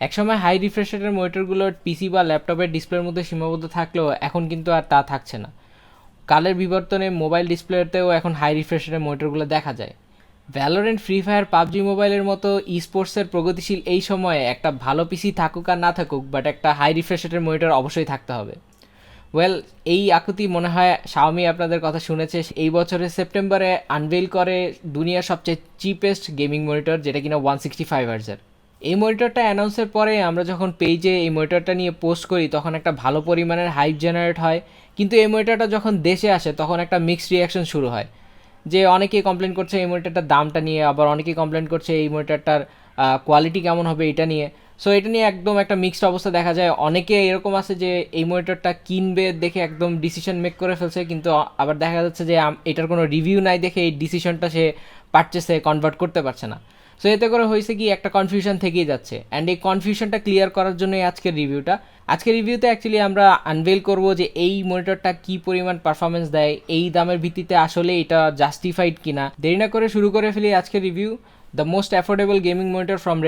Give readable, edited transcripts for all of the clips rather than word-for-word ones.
একসময় high refresh রেটের মনিটরগুলোর পিসি বা ল্যাপটপের ডিসপ্লের মধ্যে সীমাবদ্ধ থাকলেও এখন কিন্তু আর তা থাকছে না। কালের বিবর্তনে মোবাইল ডিসপ্লেতেও এখন হাই রিফ্রেশ রেটের মনিটরগুলো দেখা যায়। ভ্যালোরেন্ট, ফ্রি ফায়ার, পাবজি মোবাইলের মতো ই স্পোর্টসের প্রগতিশীল এই সময়ে একটা ভালো পিসি থাকুক আর না থাকুক, বাট একটা হাই রিফ্রেশ রেটের মনিটর অবশ্যই থাকতে হবে। ওয়েল, এই আকুতি মনে হয় Xiaomi আপনাদের কথা শুনেছে। এই বছরের সেপ্টেম্বরে আনভেইল করে দুনিয়ার সবচেয়ে চিপেস্ট গেমিং মনিটর, যেটা কিনা 165Hz। এই মনিটরটা অ্যানাউন্সের পরে আমরা যখন পেজে এই মনিটরটা নিয়ে পোস্ট করি তখন একটা ভালো পরিমাণের হাইপ জেনারেট হয়, কিন্তু এই মনিটরটা যখন দেশে আসে তখন একটা মিক্সড রিয়াকশন শুরু হয়। যে অনেকেই কমপ্লেন করছে এই মনিটরটার দামটা নিয়ে, আবার অনেকেই কমপ্লেন করছে এই মনিটরটার কোয়ালিটি কেমন হবে এটা নিয়ে। সো এটা নিয়ে একদম একটা মিক্সড অবস্থা দেখা যায়। অনেকে এরকম আছে যে এই মনিটরটা কিনবে দেখে একদম ডিসিশন মেক করে ফেলছে, কিন্তু আবার দেখা যাচ্ছে যে এটার কোনো রিভিউ নাই দেখে এই ডিসিশনটা সে পারচেসে কনভার্ট করতে পারছে না। সো এতে করে হয়েছে কি, একটা কনফিউশন থেকেই যাচ্ছে। অ্যান্ড এই কনফিউশনটা ক্লিয়ার করার জন্যই আজকের রিভিউটা। আজকের রিভিউতে অ্যাকচুয়ালি আমরা আনভেল করব যে এই মনিটরটা কী পরিমাণ পারফরমেন্স দেয়, এই দামের ভিত্তিতে আসলে এটা জাস্টিফাইড কিনা। দেরি না করে শুরু করে ফেলি আজকের review. The most affordable gaming monitor from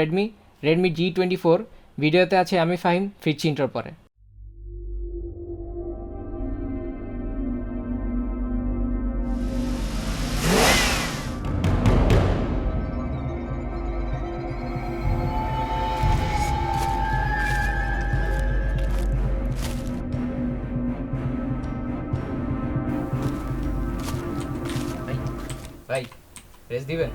Redmi G24। ভিডিওতে আছে আমি ফাহিম, ফিরছি ইন্টার পরে। ভাই রেস দিবেন?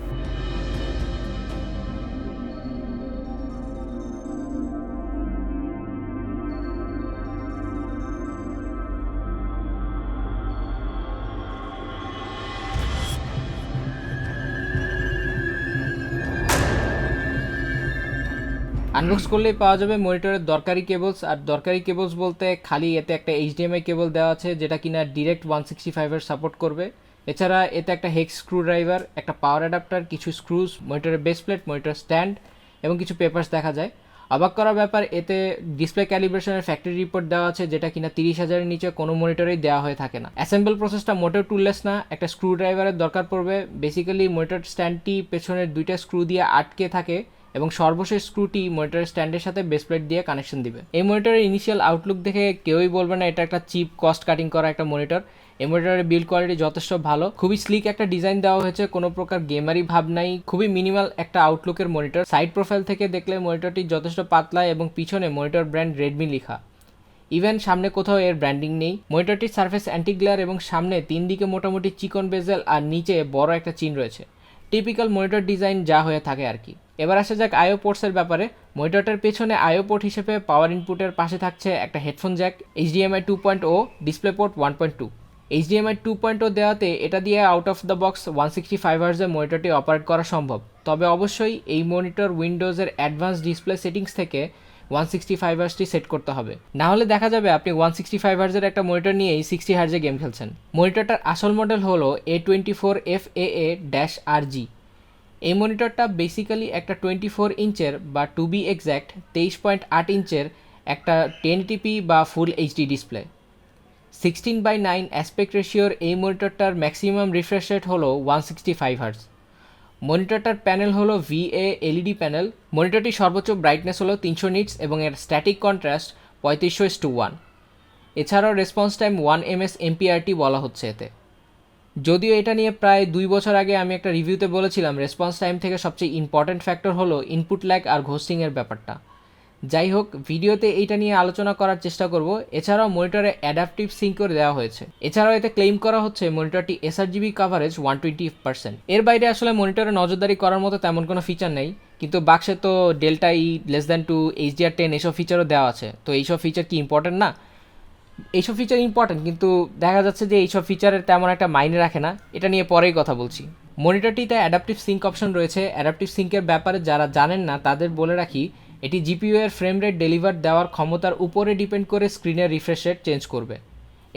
আনবক্স করলেই পাওয়া যাবে মনিটরের দরকারি কেবলস। আর দরকারি কেবলস বলতে খালি এতে একটা HDMI কেবল দেওয়া আছে, যেটা কিনা ডিরেক্ট 165 সাপোর্ট করবে। এছাড়া এতে একটা হেক্স স্ক্রু ড্রাইভার, একটা পাওয়ার অ্যাডাপ্টার, কিছু স্ক্রুজ, মনিটরের বেস প্লেট, মনিটর স্ট্যান্ড এবং কিছু পেপারস দেখা যায়। অবাক করার ব্যাপার, এতে ডিসপ্লে ক্যালিব্রেশনের ফ্যাক্টরি রিপোর্ট দেওয়া আছে, যেটা কিনা 30,000-এর নিচে কোনো মনিটরেই দেওয়া হয়ে থাকে না। অ্যাসেম্বল প্রসেসটা মোটেও টুললেস না, একটা স্ক্রু ড্রাইভারের দরকার পড়বে। বেসিক্যালি মনিটর স্ট্যান্ডটি পেছনের দুইটা স্ক্রু দিয়ে আটকে থাকে এবং সর্বশেষ স্ক্রুটি মনিটরের স্ট্যান্ডের সাথে বেসপ্লেট দিয়ে কানেকশন দিবে। এই মনিটরের ইনিশিয়াল আউটলুক দেখে কেউই বলবে না এটা একটা চিপ কস্ট কাটিং করা একটা মনিটর। এই মনিটরের বিল্ড কোয়ালিটি যথেষ্ট ভালো, খুবই স্লিক একটা ডিজাইন দেওয়া হয়েছে, কোনো প্রকার গেমারি ভাব নাই, খুবই মিনিমাল একটা আউটলুকের মনিটর। সাইড প্রোফাইল থেকে দেখলে মনিটরটি যথেষ্ট পাতলা এবং পিছনে মনিটর ব্র্যান্ড রেডমি লেখা। ইভেন সামনে কোথাও এর ব্র্যান্ডিং নেই। মনিটরটির সারফেস অ্যান্টি গ্লেয়ার এবং সামনে তিন দিকে মোটামুটি চিকন বেজেল আর নিচে বড় একটা চিন রয়েছে। টিপিক্যাল মনিটর ডিজাইন যা হয়ে থাকে আর কি। এবার আসা যাক আইও পোর্টসের ব্যাপারে। মনিটরটার পেছনে আইও পোর্ট হিসেবে পাওয়ার ইনপুটের পাশে থাকছে একটা headphone jack, HDMI 2.0, display port 1.2। HDMI 2.0 দেওয়াতে এটা দিয়ে out of the box 165Hz মনিটরটি অপারেট করা সম্ভব। তবে অবশ্যই এই মনিটর উইন্ডোজের অ্যাডভান্স ডিসপ্লে সেটিংস থেকে 165Hz সেট করতে হবে, না হলে দেখা যাবে আপনি 165Hz একটা মনিটর নিয়েই 60Hz গেম খেলছেন। মনিটরটার আসল মডেল হলো A24FAA-RG। এই মনিটরটা বেসিক্যালি একটা 24 ইঞ্চের বা টু বি এক্স্যাক্ট 23.8 ইঞ্চের একটা 1080p বা ফুল HD ডিসপ্লে। 16:9 অ্যাসপেক্ট রেশিওর এই মনিটরটার ম্যাক্সিমাম রিফ্রেশ রেট হলো 165Hz। মনিটরটার প্যানেল হলো VA LED প্যানেল। মনিটরটির সর্বোচ্চ ব্রাইটনেস হলো 300 নিটস এবং এর স্ট্যাটিক কন্ট্রাস্ট 3500:1। এছাড়াও রেসপন্স টাইম 1 ms MPRT বলা হচ্ছে এতে। যদিও এটা নিয়ে প্রায় 2 বছর আগে আমি একটা রিভিউতে বলেছিলাম রেসপন্স টাইম থেকে সবচেয়ে ইম্পর্ট্যান্ট ফ্যাক্টর হলো ইনপুট ল্যাগ আর ঘোস্টিংয়ের ব্যাপারটা। যাই হোক, ভিডিওতে এইটা নিয়ে আলোচনা করার চেষ্টা করব। এছাড়াও মনিটরে অ্যাডাপটিভ সিঙ্ক করে দেওয়া হয়েছে। এছাড়াও এতে ক্লেম করা হচ্ছে মনিটরটি sRGB কাভারেজ 120%। এর বাইরে আসলে মনিটরে নজরদারি করার মতো তেমন কোনো ফিচার নেই, কিন্তু বাক্সে তো ডেল্টা E <2 HDR10 এসব ফিচারও দেওয়া আছে। তো এইসব ফিচার কি ইম্পর্টেন্ট না? এইসব ফিচার ইম্পর্টেন্ট, কিন্তু দেখা যাচ্ছে যে এইসব ফিচারের তেমন একটা মাইনে রাখে না। এটা নিয়ে পরেই কথা বলছি। মনিটরটিতে অ্যাডাপটিভ সিঙ্ক অপশন রয়েছে। অ্যাডাপটিভ সিঙ্কের ব্যাপারে যারা জানেন না তাদের বলে রাখি, এটি জিপিইউ এর ফ্রেম রেট ডেলিভার দেওয়ার ক্ষমতার উপরে ডিপেন্ড করে স্ক্রিনের রিফ্রেশ রেট চেঞ্জ করবে।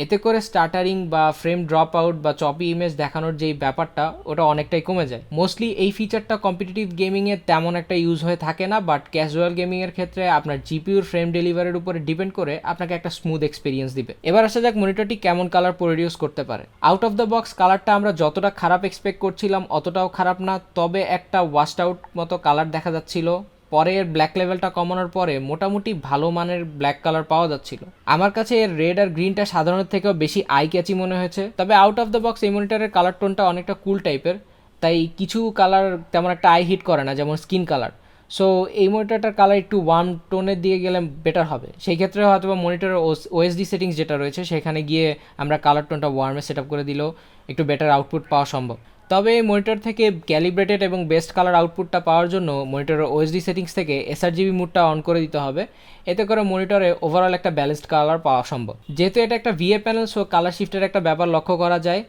এতে করে স্টাটারিং বা ফ্রেম ড্রপ আউট বা চপি ইমেজ দেখানোর যেই ব্যাপারটা ওটা অনেকটাই কমে যায়। মোস্টলি এই ফিচারটা কম্পিটিটিভ গেমিংয়ে তেমন একটা ইউজ হয়ে থাকে না, বাট ক্যাজুয়াল গেমিংয়ের ক্ষেত্রে আপনার জিপিইউর ফ্রেম ডেলিভারের উপরে ডিপেন্ড করে আপনাকে একটা স্মুথ এক্সপিরিয়েন্স দিবে। এবার আসা যাক মনিটরটি কেমন কালার প্রডিউস করতে পারে। আউট অফ দ্য বক্স কালারটা আমরা যতটা খারাপ এক্সপেক্ট করছিলাম অতটাও খারাপ না, তবে একটা ওয়াশড আউট মতো কালার দেখা যাচ্ছিল। পরে এর ব্ল্যাক লেভেলটা কমানোর পরে মোটামুটি ভালো মানের ব্ল্যাক কালার পাওয়া যাচ্ছিল। আমার কাছে এর রেড আর গ্রিনটা সাধারণের থেকেও বেশি আই ক্যাচি মনে হয়েছে। তবে আউট অফ দ্য বক্স এই মনিটরের কালার টোনটা অনেকটা কুল টাইপের, তাই কিছু কালার তেমন একটা আই হিট করে না, যেমন স্কিন কালার। সো এই মনিটরটার কালার একটু ওয়ার্ম টোনের দিয়ে গেলে বেটার হবে। সেই ক্ষেত্রে হয়তো বা মনিটরের ওএসডি সেটিংস যেটা রয়েছে সেখানে গিয়ে আমরা কালার টোনটা ওয়ার্মে সেট আপ করে দিলেও একটু বেটার আউটপুট পাওয়া সম্ভব। তবে এই মনিটর থেকে ক্যালিব্রেটেড এবং বেস্ট কালার আউটপুটটা পাওয়ার জন্য মনিটরের ওএসডি সেটিংস থেকে এসআরজিবি মুডটা অন করে দিতে হবে। এতে করে মনিটরে ওভারঅল একটা ব্যালেন্সড কালার পাওয়া সম্ভব। যেহেতু এটা একটা ভিএ প্যানেল, সো কালার শিফটের একটা ব্যাপার লক্ষ্য করা যায়।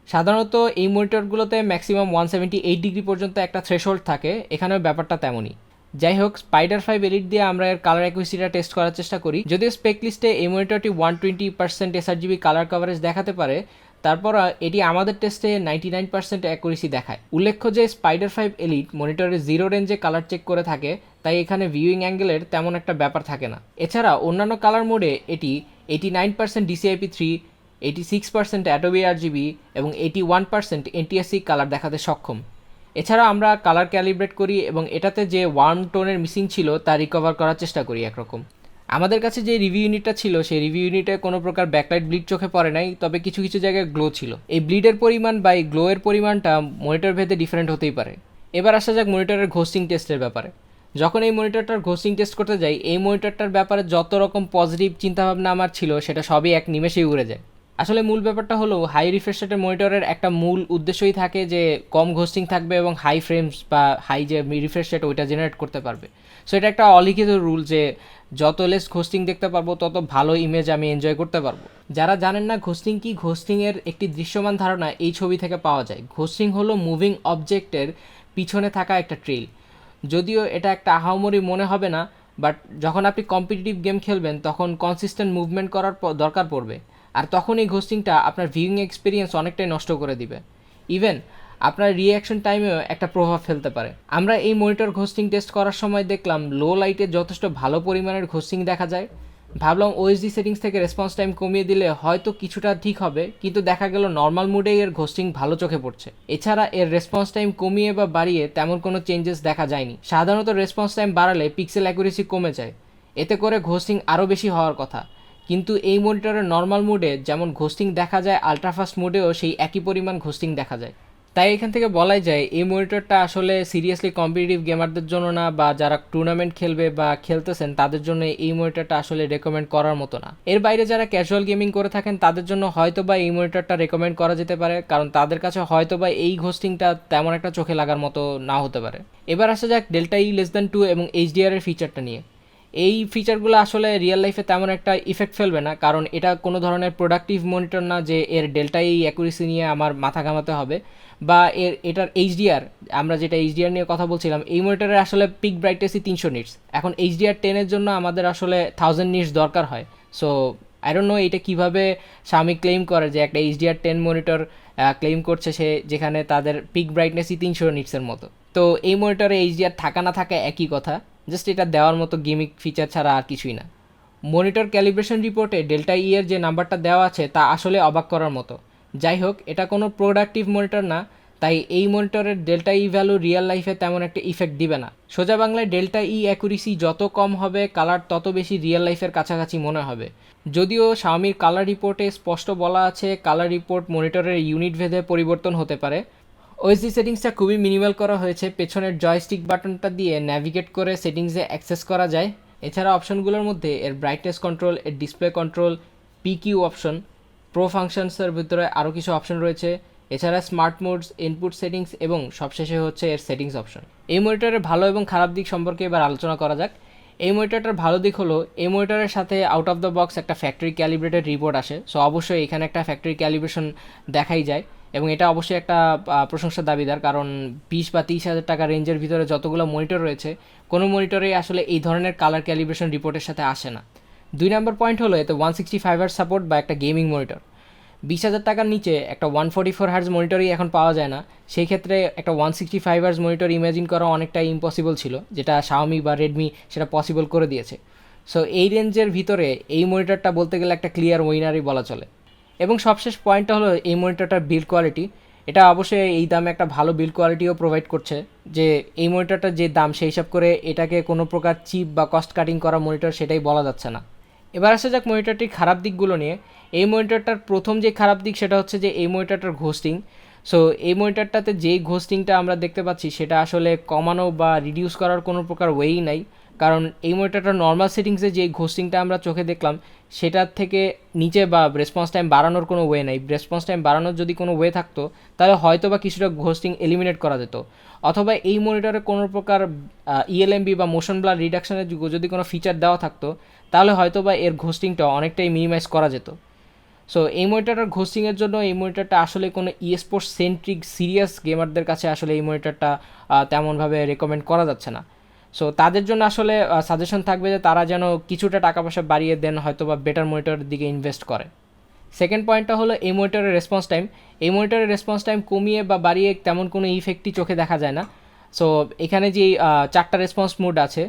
সাধারণত এই মনিটরগুলোতে ম্যাক্সিমাম 178 ডিগ্রি পর্যন্ত একটা থ্রেশহোল্ড থাকে, এখানেও ব্যাপারটা তেমনই। যাই হোক, স্পাইডার 5 এলিট দিয়ে আমরা এর কালার অ্যাকুরেসিটা টেস্ট করার চেষ্টা করি। যদিও স্পেক লিস্টে এই মনিটরটি 120% এসআরজিবি কালার কভারেজ দেখাতে পারে, তারপর এটি আমাদের টেস্টে 99% অ্যাকুরেসি দেখায়। উল্লেখ্য যে স্পাইডার 5 এলিট মনিটরে জিরো রেঞ্জে কালার চেক করে থাকে, তাই এখানে ভিউইং অ্যাঙ্গেলের তেমন একটা ব্যাপার থাকে না। এছাড়া অন্যান্য কালার মোডে এটি 89% DCI-P3, 86% অ্যাডোবি আরজিবি এবং 81% এনটিএসসি কালার দেখাতে সক্ষম। এছাড়াও আমরা কালার ক্যালিব্রেট করি এবং এটাতে যে ওয়ার্ম টোনের মিসিং ছিল তা রিকভার করার চেষ্টা করি একরকম। আমাদের কাছে যে রিভিউ ইউনিটটা ছিল সেই রিভিউ ইউনিটে কোনো প্রকার ব্যাকলাইট ব্লিড চোখে পড়ে নাই, তবে কিছু কিছু জায়গায় গ্লো ছিল। এই ব্লিডের পরিমাণ বা এই গ্লোয়ের পরিমাণটা মনিটর ভেদে ডিফারেন্ট হতেই পারে। এবার আসা যাক মনিটরের ঘোস্টিং টেস্টের ব্যাপারে। যখন এই মনিটরটার ঘোস্টিং টেস্ট করতে যাই, এই মনিটরটার ব্যাপারে যত রকম পজিটিভ চিন্তাভাবনা আমার ছিল সেটা সবই এক নিমেষেই উড়ে যায়। আসলে মূল ব্যাপারটা হলো হাই রিফ্রেশ রেটের মনিটরের একটা মূল উদ্দেশ্যই থাকে যে কম ঘোস্টিং থাকবে এবং হাই ফ্রেমস বা হাই যে রিফ্রেশ রেট ওইটা জেনারেট করতে পারবে। সো এটা একটা অলিখিত রুল যে যত লেস ঘোস্টিং দেখতে পারবো তত ভালো ইমেজ আমি এনজয় করতে পারবো। যারা জানেন না ঘোস্টিং কি, ঘোস্টিংয়ের একটি দৃশ্যমান ধারণা এই ছবি থেকে পাওয়া যায়। ঘোস্টিং হলো মুভিং অবজেক্টের পিছনে থাকা একটা ট্রেল। যদিও এটা একটা আহামরি মনে হবে না, বাট যখন আপনি কম্পিটিটিভ গেম খেলবেন তখন কনসিস্টেন্ট মুভমেন্ট করার দরকার পড়বে, আর তখন এই ঘোস্টিংটা আপনার ভিউইং এক্সপিরিয়েন্স অনেকটাই নষ্ট করে দিবে। ইভেন আপনার রিঅ্যাকশন টাইমেও একটা প্রভাব ফেলতে পারে। আমরা এই মনিটর ঘোস্টিং টেস্ট করার সময় দেখলাম লো লাইটে যথেষ্ট ভালো পরিমাণের ঘোস্টিং দেখা যায়। ভাবলাম ওএসডি সেটিংস থেকে রেসপন্স টাইম কমিয়ে দিলে হয়তো কিছুটা ঠিক হবে, কিন্তু দেখা গেল নর্মাল মুডেই এর ঘোস্টিং ভালো চোখে পড়ছে। এছাড়া এর রেসপন্স টাইম কমিয়ে বা বাড়িয়ে তেমন কোনো চেঞ্জেস দেখা যায়নি। সাধারণত রেসপন্স টাইম বাড়ালে পিক্সেল অ্যাকুরেসি কমে যায়, এতে করে ঘোস্টিং আরও বেশি হওয়ার কথা। কিন্তু এই মনিটরের নর্মাল মুডে যেমন ঘোস্টিং দেখা যায়, আলট্রাফাস্ট মুডেও সেই একই পরিমাণ ঘোস্টিং দেখা যায়। তাই এখান থেকে বলাই যায় এই মনিটরটা আসলে সিরিয়াসলি কম্পিটিটিভ গেমারদের জন্য না, বা যারা টুর্নামেন্ট খেলবে বা খেলতেছেন তাদের জন্য এই মনিটরটা আসলে রেকমেন্ড করার মতো না। এর বাইরে যারা ক্যাজুয়াল গেমিং করে থাকেন তাদের জন্য হয়তো বা এই মনিটরটা রেকমেন্ড করা যেতে পারে, কারণ তাদের কাছে হয়তো বা এই ঘোস্টিংটা তেমন একটা চোখে লাগার মতো না হতে পারে। এবার আসা যাক ডেল্টা E <2 এবং HDR এর ফিচারটা নিয়ে। এই ফিচারগুলো আসলে রিয়েল লাইফে তেমন একটা ইফেক্ট ফেলবে না, কারণ এটা কোনো ধরনের প্রোডাক্টিভ মনিটর না যে এর ডেল্টা অ্যাকুরেসি নিয়ে আমার মাথা ঘামাতে হবে, বা এটার HDR, আমরা যেটা HDR নিয়ে কথা বলছিলাম, এই মনিটরের আসলে পিক ব্রাইটনেসই 300 নিটস। এখন HDR10 এর জন্য আমাদের আসলে 1000 নিটস দরকার হয়। সো আই ডোন্ট নো এটা কীভাবে Xiaomi ক্লেম করে যে একটা HDR10 মনিটর ক্লেম করছে সে, যেখানে তাদের পিক ব্রাইটনেসই 300 নিটসের মতো। তো এই মনিটরে HDR থাকা না থাকা একই কথা, জাস্ট এটা দেওয়ার মতো গেমিক ফিচার ছাড়া আর কিছুই না। মনিটর ক্যালিব্রেশন রিপোর্টে ডেল্টা এর যে নাম্বারটা দেওয়া আছে তা আসলে অবাক করার মতো। যাই হোক, এটা কোনো প্রোডাক্টিভ মনিটর না, তাই এই মনিটরের ডেল্টা ভ্যালু রিয়েল লাইফে তেমন একটা ইফেক্ট দিবে না। সোজা বাংলায় ডেল্টা অ্যাকুরেসি যত কম হবে কালার তত বেশি রিয়েল লাইফের কাছাকাছি মনে হবে। যদিও Xiaomi-র কালার রিপোর্টে স্পষ্ট বলা আছে কালার রিপোর্ট মনিটরের ইউনিট ভেদে পরিবর্তন হতে পারে। ওএসডি সেটিংসটা খুবই মিনিমাল করা হয়েছে, পেছনের জয়স্টিক বাটনটা দিয়ে ন্যাভিগেট করে সেটিংসে অ্যাক্সেস করা যায়। এছাড়া অপশনগুলোর মধ্যে এর ব্রাইটনেস কন্ট্রোল, এর display control, PQ option, pro ফাংশনসের ভিতরে আরও কিছু অপশন রয়েছে। এছাড়া স্মার্ট মোডস, ইনপুট সেটিংস এবং সবশেষে হচ্ছে এর সেটিংস অপশন। এই মনিটরের ভালো এবং খারাপ দিক সম্পর্কে এবার আলোচনা করা যাক। এই মনিটরটার ভালো দিক হলো এই মনিটরের সাথে আউট অফ দ্য বক্স একটা ফ্যাক্টরি ক্যালিব্রেটেড রিপোর্ট আসে। সো অবশ্যই এখানে একটা ফ্যাক্টরি ক্যালিব্রেশন দেখাই যায়, এবং এটা অবশ্যই একটা প্রশংসার দাবিদার, কারণ 20 বা 30 হাজার টাকা রেঞ্জের ভিতরে যতগুলো মনিটর রয়েছে কোনো মনিটরেই আসলে এই ধরনের কালার ক্যালিব্রেশন রিপোর্টের সাথে আসে না। 2 নম্বর পয়েন্ট হলো এতে 165Hz সাপোর্ট বা একটা গেমিং মনিটর। 20,000 টাকার নিচে একটা 144Hz মনিটরই এখন পাওয়া যায় না। সেই ক্ষেত্রে একটা 165Hz মনিটর ইমাজিন করা অনেকটাই ইম্পসিবল ছিল, যেটা Xiaomi বা Redmi সেটা পসিবল করে দিয়েছে। সো এই রেঞ্জের ভিতরে এই মনিটরটা বলতে গেলে একটা ক্লিয়ার উইনারই বলা চলে। এবং সবশেষ পয়েন্টটা হলো এই মনিটরটার বিল্ড কোয়ালিটি। এটা অবশ্যই এই দামে একটা ভালো বিল্ড কোয়ালিটিও প্রোভাইড করছে, যে এই মনিটরটার যে দাম সেই হিসাব করে এটাকে কোনো প্রকার চিপ বা কস্ট কাটিং করা মনিটর সেটাই বলা যাচ্ছে না। এবার আসা যাক মনিটরটির খারাপ দিকগুলো নিয়ে। এই মনিটরটার প্রথম যে খারাপ দিক সেটা হচ্ছে যে এই মনিটরটার ঘোস্টিং। সো এই মনিটরটাতে যেই ঘোস্টিংটা আমরা দেখতে পাচ্ছি সেটা আসলে কমানো বা রিডিউস করার কোনো প্রকার ওয়েই নাই, কারণ এই মনিটরটার নর্মাল সেটিংসে যে ঘোস্টিংটা আমরা চোখে দেখলাম সেটার থেকে নিচে বা রেসপন্স টাইম বাড়ানোর কোনো ওয়ে নাই। রেসপন্স টাইম বাড়ানোর যদি কোনো ওয়ে থাকতো তাহলে হয়তো বা কিছুটা ঘোস্টিং এলিমিনেট করা যেত, অথবা এই মনিটরে কোনো প্রকার ইএলএমবি বা মোশন ব্লার রিডাকশনের যদি কোনো ফিচার দেওয়া থাকতো তাহলে হয়তো বা এর ঘোস্টিংটা অনেকটাই মিনিমাইজ করা যেত। সো এই মনিটরটার ঘোস্টিংয়ের জন্য এই মনিটরটা আসলে কোনো স্পোর্টস সেন্ট্রিক সিরিয়াস গেমারদের কাছে আসলে এই মনিটরটা তেমনভাবে রেকমেন্ড করা যাচ্ছে না। সো তাদের জন্য আসলে সাজেশন থাকবে যে তারা যেন কিছুটা টাকা পয়সা বাড়িয়ে দেন, হয়তো বা বেটার মনিটরের দিকে ইনভেস্ট করে। সেকেন্ড পয়েন্টটা হলো এই মনিটরের রেসপন্স টাইম। এই মনিটরের রেসপন্স টাইম কমিয়ে বা বাড়িয়ে তেমন কোনো ইফেক্টই চোখে দেখা যায় না। সো এখানে যে 4টা রেসপন্স মোড আছে,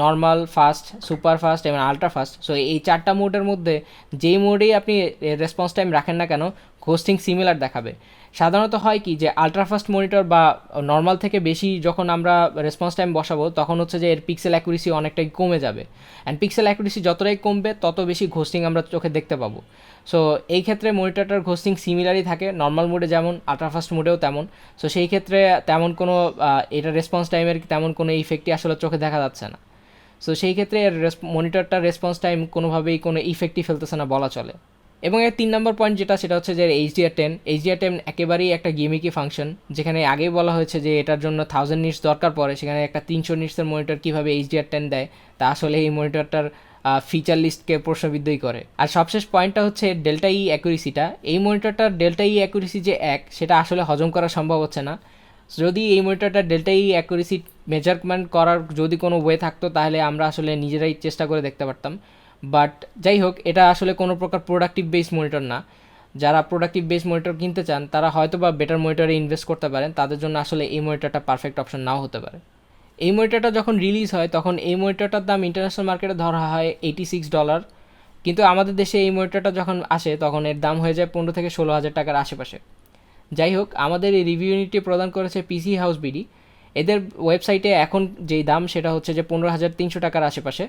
নর্মাল, ফাস্ট, সুপার ফাস্ট এবং আলট্রা ফাস্ট। সো এই 4টা মোডের মধ্যে যেই মোডেই আপনি রেসপন্স টাইম রাখেন না কেন ঘোস্টিং সিমিলার দেখাবে। সাধারণত হয় কি যে আলট্রা ফাস্ট মনিটর বা নর্মাল থেকে বেশি যখন আমরা রেসপন্স টাইম বসাবো তখন হচ্ছে যে এর পিক্সেল অ্যাকুরেসি অনেকটাই কমে যাবে, অ্যান্ড পিক্সেল অ্যাকুরেসি যতটাই কমবে তত বেশি ঘোস্টিং আমরা চোখে দেখতে পাবো। সো এই ক্ষেত্রে মনিটরটার ঘোস্টিং সিমিলারই থাকে, নর্মাল মোডে যেমন আলট্রা ফাস্ট মোডেও তেমন। সো সেই ক্ষেত্রে তেমন কোনো এটা রেসপন্স টাইমের তেমন কোনো ইফেক্টই আসলে চোখে দেখা যাচ্ছে না। সো সেই ক্ষেত্রে এর মনিটরটার রেসপন্স টাইম কোনোভাবেই কোনো ইফেক্টই ফেলতেছে না বলা চলে। এবং এর 3 নম্বর পয়েন্ট যেটা সেটা হচ্ছে যে HDR10 একেবারেই একটা গেমিকি ফাংশন, যেখানে আগেই বলা হয়েছে যে এটার জন্য 1000 নিটস দরকার পড়ে, সেখানে একটা 300 নিটসের মনিটর কীভাবে HDR10 দেয় তা আসলে এই মনিটরটার ফিচার লিস্টকে প্রশ্নবিদ্ধই করে। আর সবশেষ পয়েন্টটা হচ্ছে ডেল্টা ই অ্যাকুরেসিটা। এই মনিটরটার ডেল্টা ই অ্যাকুরেসি যে সেটা আসলে হজম করা সম্ভব হচ্ছে না। যদি এই মনিটরটা ডেল্টা ই অ্যাকুরেসি মেজারমেন্ট করার যদি কোনো ওয়ে থাকতো তাহলে আমরা আসলে নিজেরাই চেষ্টা করে দেখতে পারতাম। বাট যাই হোক, এটা আসলে কোনো প্রকার প্রোডাক্টিভ বেস মনিটর না। যারা প্রোডাক্টিভ বেস মনিটর কিনতে চান তারা হয়তো বা বেটার মনিটরে ইনভেস্ট করতে পারেন, তাদের জন্য আসলে এই মনিটরটা পারফেক্ট অপশন নাও হতে পারে। এই মনিটরটা যখন রিলিজ হয় তখন এই মনিটরটার দাম ইন্টারন্যাশনাল মার্কেটে ধরা হয় $86, কিন্তু আমাদের দেশে এই মনিটরটা যখন আসে তখন এর দাম হয়ে যায় 15 থেকে 16,000 টাকার আশেপাশে। যাই হোক, আমাদের এই রিভিউ ইউনিটটি প্রদান করেছে পিসি হাউস বিডি। এদের ওয়েবসাইটে এখন যেই দাম সেটা হচ্ছে যে 15,300 টাকার আশেপাশে।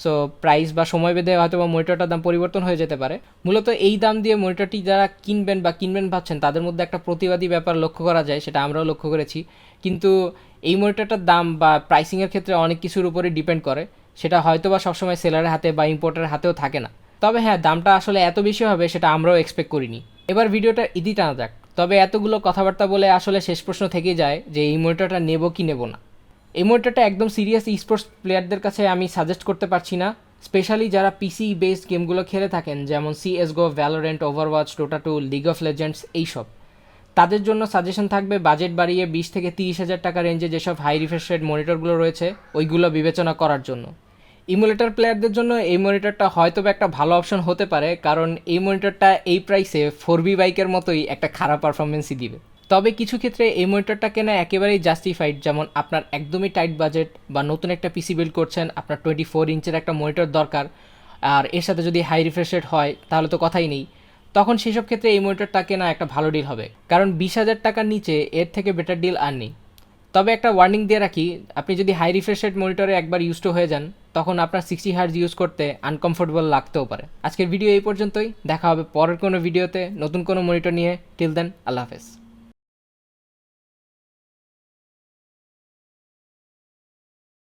সো প্রাইস বা সময় বেঁধে হয়তো বা মনিটরটার দাম পরিবর্তন হয়ে যেতে পারে। মূলত এই দাম দিয়ে মনিটরটি যারা কিনবেন ভাবছেন তাদের মধ্যে একটা প্রতিবাদী ব্যাপার লক্ষ্য করা যায়, সেটা আমরাও লক্ষ্য করেছি। কিন্তু এই মনিটরটার দাম বা প্রাইসিংয়ের ক্ষেত্রে অনেক কিছুর উপরে ডিপেন্ড করে, সেটা হয়তো বা সবসময় সেলারের হাতে বা ইম্পোর্টারের হাতেও থাকে না। তবে হ্যাঁ, দামটা আসলে এত বেশি হবে সেটা আমরাও এক্সপেক্ট করিনি। এবার ভিডিওটা ইতি টানা যাক। তবে এতগুলো কথাবার্তা বলে আসলে শেষ প্রশ্ন থেকেই যায় যে এই মনিটরটা নেব কি নেব না। এই মনিটরটা একদম সিরিয়াস স্পোর্টস প্লেয়ারদের কাছে আমি সাজেস্ট করতে পারছি না, স্পেশালি যারা পিসি বেসড গেমগুলো খেলে থাকেন যেমন CSGO, ভ্যালোরেন্ট, ওভারওয়াচ, ডোটা 2, লিগ অফ লেজেন্ডস এইসব। তাদের জন্য সাজেশন থাকবে বাজেট বাড়িয়ে 20 থেকে 30,000 টাকা রেঞ্জে যেসব হাই রিফ্রেশ রেট মনিটরগুলো রয়েছে ওইগুলো বিবেচনা করার জন্য। ইমুলেটর প্লেয়ারদের জন্য এই মনিটরটা হয়তো একটা ভালো অপশন হতে পারে, কারণ এই মনিটরটা এই প্রাইসে 4B বাইকের মতোই একটা খারাপ পারফরমেন্সই দিবে। তবে কিছু ক্ষেত্রে এই মনিটরটা কেনা একেবারেই জাস্টিফাইড, যেমন আপনার একদমই টাইট বাজেট বা নতুন একটা পিসি বিল্ড করছেন, আপনার 24 ইঞ্চের একটা মনিটর দরকার, আর এর সাথে যদি হাই রিফ্রেশ রেট হয় তাহলে তো কথাই নেই। তখন সেসব ক্ষেত্রে এই মনিটরটা কেনা একটা ভালো ডিল হবে, কারণ 20,000 টাকার নিচে এর থেকে বেটার ডিল আর নেই। তবে একটা ওয়ার্নিং দিয়ে রাখি, আপনি যদি হাই রিফ্রেশ রেট মনিটরে একবার ইউজড হয়ে যান তখন আপনার 60 হার্জ ইউজ করতে আনকমফোর্টেবল লাগতেও পারে। আজকের ভিডিও এই পর্যন্তই, দেখা হবে পরের কোনো ভিডিওতে নতুন কোনো মনিটর নিয়ে। টিল দেন, আল্লাহ হাফেজ।